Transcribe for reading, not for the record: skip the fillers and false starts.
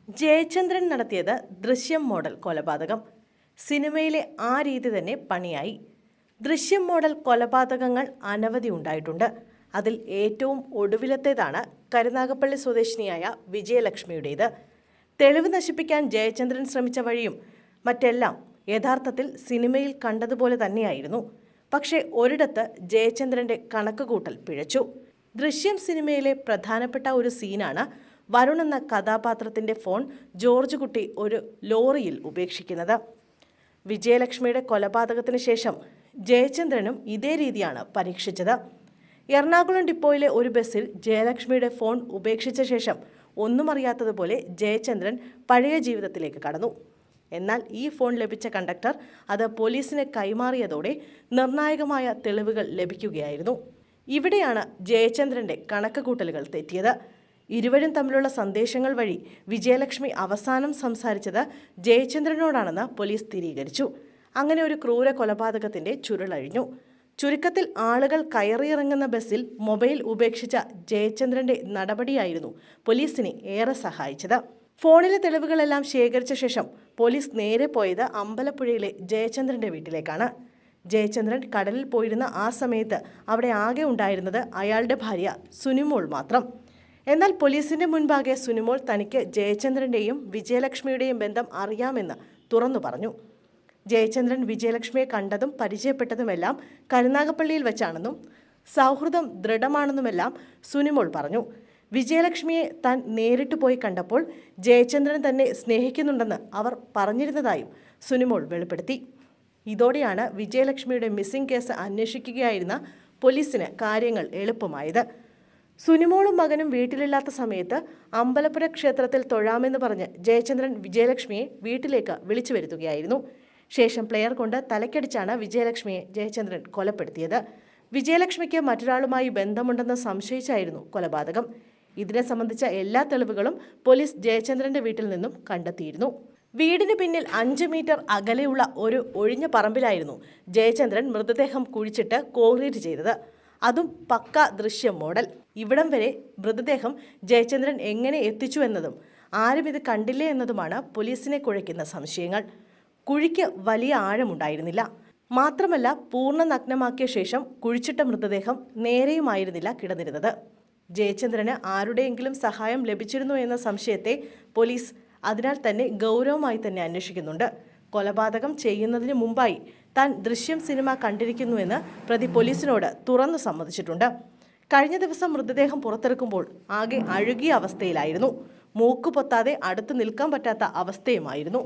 ജയചന്ദ്രൻ നടത്തിയത് ദൃശ്യം മോഡൽ കൊലപാതകം. സിനിമയിലെ ആ രീതി തന്നെ പണിയായി. ദൃശ്യം മോഡൽ കൊലപാതകങ്ങൾ അനവധി ഉണ്ടായിട്ടുണ്ട്. അതിൽ ഏറ്റവും ഒടുവിലത്തേതാണ് കരുനാഗപ്പള്ളി സ്വദേശിനിയായ വിജയലക്ഷ്മിയുടേത്. തെളിവ് നശിപ്പിക്കാൻ ജയചന്ദ്രൻ ശ്രമിച്ച വഴിയും മറ്റെല്ലാം യഥാർത്ഥത്തിൽ സിനിമയിൽ കണ്ടതുപോലെ തന്നെയായിരുന്നു. പക്ഷേ ഒരിടത്ത് ജയചന്ദ്രൻ്റെ കണക്കുകൂട്ടൽ പിഴച്ചു. ദൃശ്യം സിനിമയിലെ പ്രധാനപ്പെട്ട ഒരു സീനാണ് വരുൺ എന്ന കഥാപാത്രത്തിൻ്റെ ഫോൺ ജോർജ് കുട്ടി ഒരു ലോറിയിൽ ഉപേക്ഷിക്കുന്നത്. വിജയലക്ഷ്മിയുടെ കൊലപാതകത്തിന് ശേഷം ജയചന്ദ്രനും ഇതേ രീതിയാണ് പരീക്ഷിച്ചത്. എറണാകുളം ഡിപ്പോയിലെ ഒരു ബസ്സിൽ ജയലക്ഷ്മിയുടെ ഫോൺ ഉപേക്ഷിച്ച ശേഷം ഒന്നും അറിയാത്തതുപോലെ ജയചന്ദ്രൻ പഴയ ജീവിതത്തിലേക്ക് കടന്നു. എന്നാൽ ഈ ഫോൺ ലഭിച്ച കണ്ടക്ടർ അത് പോലീസിന് കൈമാറിയതോടെ നിർണായകമായ തെളിവുകൾ ലഭിക്കുകയായിരുന്നു. ഇവിടെയാണ് ജയചന്ദ്രൻ്റെ കണക്കുകൂട്ടലുകൾ തെറ്റിയത്. ഇരുവരും തമ്മിലുള്ള സന്ദേശങ്ങൾ വഴി വിജയലക്ഷ്മി അവസാനം സംസാരിച്ചത് ജയചന്ദ്രനോടാണെന്ന് പോലീസ് സ്ഥിരീകരിച്ചു. അങ്ങനെ ഒരു ക്രൂര കൊലപാതകത്തിന്റെ ചുരുളഴിഞ്ഞു. ചുരുക്കത്തിൽ ആളുകൾ കയറിയിറങ്ങുന്ന ബസ്സിൽ മൊബൈൽ ഉപേക്ഷിച്ച ജയചന്ദ്രന്റെ നടപടിയായിരുന്നു പോലീസിനെ ഏറെ സഹായിച്ചത്. ഫോണിലെ തെളിവുകളെല്ലാം ശേഖരിച്ച ശേഷം പോലീസ് നേരെ പോയത് അമ്പലപ്പുഴയിലെ ജയചന്ദ്രന്റെ വീട്ടിലേക്കാണ്. ജയചന്ദ്രൻ കടലിൽ പോയിരുന്ന ആ സമയത്ത് അവിടെ ആകെ ഉണ്ടായിരുന്നത് അയാളുടെ ഭാര്യ സുനിമോൾ മാത്രം. എന്നാൽ പോലീസിന്റെ മുൻപാകെ സുനിമോൾ തനിക്ക് ജയചന്ദ്രന്റെയും വിജയലക്ഷ്മിയുടെയും ബന്ധം അറിയാമെന്ന് തുറന്നു പറഞ്ഞു. ജയചന്ദ്രൻ വിജയലക്ഷ്മിയെ കണ്ടതും പരിചയപ്പെട്ടതുമെല്ലാം കരുനാഗപ്പള്ളിയിൽ വെച്ചാണെന്നും സൗഹൃദം ദൃഢമാണെന്നുമെല്ലാം സുനിമോൾ പറഞ്ഞു. വിജയലക്ഷ്മിയെ താൻ നേരിട്ട് പോയി കണ്ടപ്പോൾ ജയചന്ദ്രൻ തന്നെ സ്നേഹിക്കുന്നുണ്ടെന്ന് അവർ പറഞ്ഞിരുന്നതായും സുനിമോൾ വെളിപ്പെടുത്തി. ഇതോടെയാണ് വിജയലക്ഷ്മിയുടെ മിസ്സിംഗ് കേസ് അന്വേഷിക്കുകയായിരുന്ന പോലീസിന് കാര്യങ്ങൾ എളുപ്പമായത്. സുനിമോളും മകനും വീട്ടിലില്ലാത്ത സമയത്ത് അമ്പലപ്പുഴ ക്ഷേത്രത്തിൽ തൊഴാമെന്ന് പറഞ്ഞ് ജയചന്ദ്രൻ വിജയലക്ഷ്മിയെ വീട്ടിലേക്ക് വിളിച്ചു വരുത്തുകയായിരുന്നു. ശേഷം പ്ലെയർ കൊണ്ട് തലക്കടിച്ചാണ് വിജയലക്ഷ്മിയെ ജയചന്ദ്രൻ കൊലപ്പെടുത്തിയത്. വിജയലക്ഷ്മിക്ക് മറ്റൊരാളുമായി ബന്ധമുണ്ടെന്ന് സംശയിച്ചായിരുന്നു കൊലപാതകം. ഇതിനെ സംബന്ധിച്ച എല്ലാ തെളിവുകളും പോലീസ് ജയചന്ദ്രന്റെ വീട്ടിൽ നിന്നും കണ്ടെത്തിയിരുന്നു. വീടിന് പിന്നിൽ 5 മീറ്റർ അകലെയുള്ള ഒരു ഒഴിഞ്ഞ പറമ്പിലായിരുന്നു ജയചന്ദ്രൻ മൃതദേഹം കുഴിച്ചിട്ട് കോൺക്രീറ്റ് ചെയ്തത്. അതും പക്ക ദൃശ്യം മോഡൽ. ഇവിടം വരെ മൃതദേഹം ജയചന്ദ്രൻ എങ്ങനെ എത്തിച്ചു എന്നതും ആരും ഇത് കണ്ടില്ലേ എന്നതുമാണ് പോലീസിനെ കുഴയ്ക്കുന്ന സംശയങ്ങൾ. കുഴിക്ക് വലിയ ആഴമുണ്ടായിരുന്നില്ല. മാത്രമല്ല പൂർണ്ണ നഗ്നമാക്കിയ ശേഷം കുഴിച്ചിട്ട മൃതദേഹം നേരെയുമായിരുന്നില്ല കിടന്നിരുന്നത്. ജയചന്ദ്രന് ആരുടെയെങ്കിലും സഹായം ലഭിച്ചിരുന്നു എന്ന സംശയത്തെ പോലീസ് അതിനാൽ തന്നെ ഗൗരവമായി തന്നെ അന്വേഷിക്കുന്നുണ്ട്. കൊലപാതകം ചെയ്യുന്നതിന് മുമ്പായി താൻ ദൃശ്യം സിനിമ കണ്ടിരിക്കുന്നുവെന്ന് പ്രതി പോലീസിനോട് തുറന്നു സമ്മതിച്ചിട്ടുണ്ട്. കഴിഞ്ഞ ദിവസം മൃതദേഹം പുറത്തെടുക്കുമ്പോൾ ആകെ അഴുകിയ അവസ്ഥയിലായിരുന്നു. മൂക്ക് പൊത്താതെ അടുത്ത് നിൽക്കാൻ പറ്റാത്ത അവസ്ഥയുമായിരുന്നു.